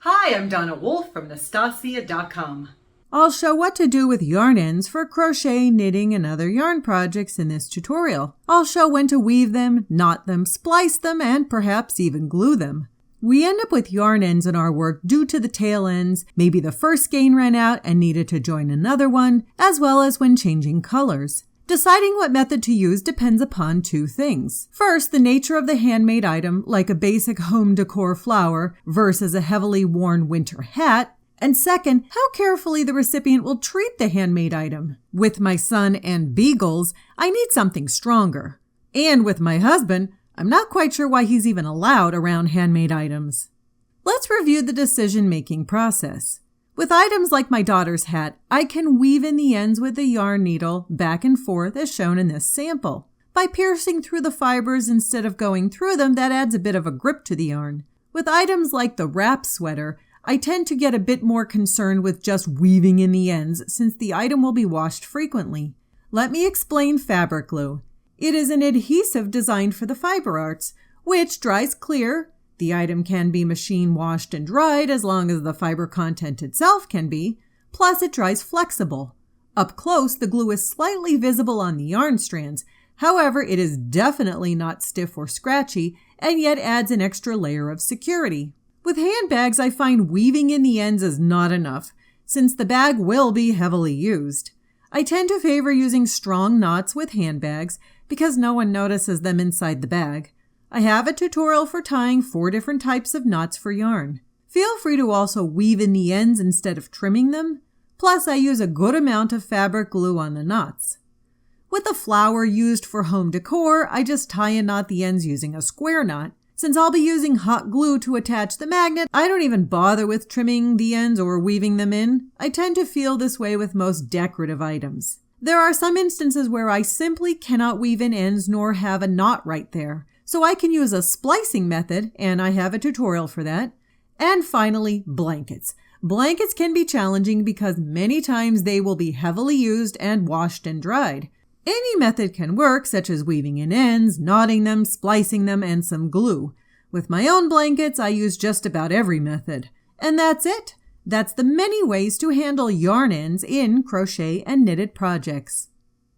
Hi, I'm Donna Wolf from naztazia.com. I'll show what to do with yarn ends for crochet, knitting, and other yarn projects in this tutorial. I'll show when to weave them, knot them, splice them, and perhaps even glue them. We end up with yarn ends in our work due to the tail ends, maybe the first skein ran out and needed to join another one, as well as when changing colors. Deciding what method to use depends upon two things. First, the nature of the handmade item, like a basic home decor flower versus a heavily worn winter hat. And second, how carefully the recipient will treat the handmade item. With my son and beagles, I need something stronger. And with my husband, I'm not quite sure why he's even allowed around handmade items. Let's review the decision-making process. With items like my daughter's hat, I can weave in the ends with the yarn needle back and forth as shown in this sample. By piercing through the fibers instead of going through them, that adds a bit of a grip to the yarn. With items like the wrap sweater, I tend to get a bit more concerned with just weaving in the ends since the item will be washed frequently. Let me explain fabric glue. It is an adhesive designed for the fiber arts, which dries clear. The item can be machine washed and dried as long as the fiber content itself can be, plus it dries flexible. Up close, the glue is slightly visible on the yarn strands. However, it is definitely not stiff or scratchy and yet adds an extra layer of security. With handbags, I find weaving in the ends is not enough, since the bag will be heavily used. I tend to favor using strong knots with handbags because no one notices them inside the bag. I have a tutorial for tying 4 different types of knots for yarn. Feel free to also weave in the ends instead of trimming them. Plus, I use a good amount of fabric glue on the knots. With the flower used for home decor, I just tie and knot the ends using a square knot. Since I'll be using hot glue to attach the magnet, I don't even bother with trimming the ends or weaving them in. I tend to feel this way with most decorative items. There are some instances where I simply cannot weave in ends nor have a knot right there. So I can use a splicing method, and I have a tutorial for that. And finally, blankets. Blankets can be challenging because many times they will be heavily used and washed and dried. Any method can work, such as weaving in ends, knotting them, splicing them, and some glue. With my own blankets, I use just about every method. And that's it. That's the many ways to handle yarn ends in crochet and knitted projects.